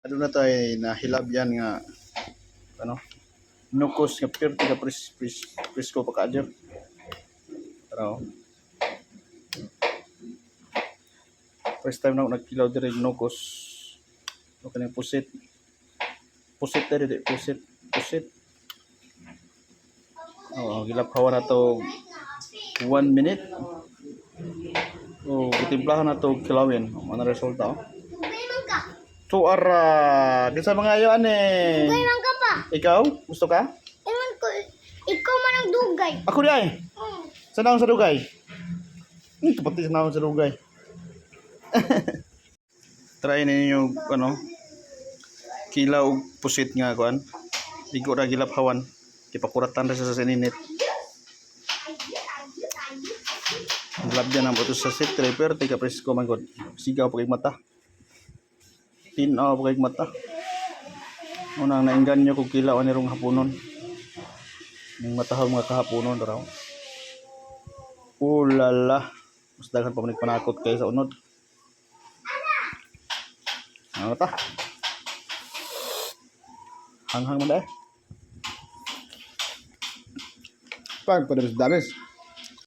Ano na tayo nahilab yan nga ano nukos nga perti ka presko pa kaadyo. Pero first time na ako nagkilaw diri nukos. O kanang pusit. Pusit diri pusit. Oh, gilaphawan na to 1 minute. Oh, itimplahan na to kilawin. Ano resulta oh? So ara, di sa mga ayo ane. Dugay man ka pa. Ikaw, gusto ka? Ewan ko, ikaw man ang dugay. Ako di ay. Saan ako sa dugay? Kapati na ako sa dugay. Try ninyo ano, kilaw pusit nga kuan. Digo ra gilaphawan. Ipakuratan ra sa sininit. Labyan ang buto sa sit trapper, tika presko man gud. Sigaw pa kay mata. Tinaw pa kay mata. Unang naingganyo kog kilaw ani rong hapunon. Ning matahog mga kahaponon raw. Ulala. Mas daghan pa man panakot kay sa unod. Ano ta? Hanghang man dai. Pag pada dames.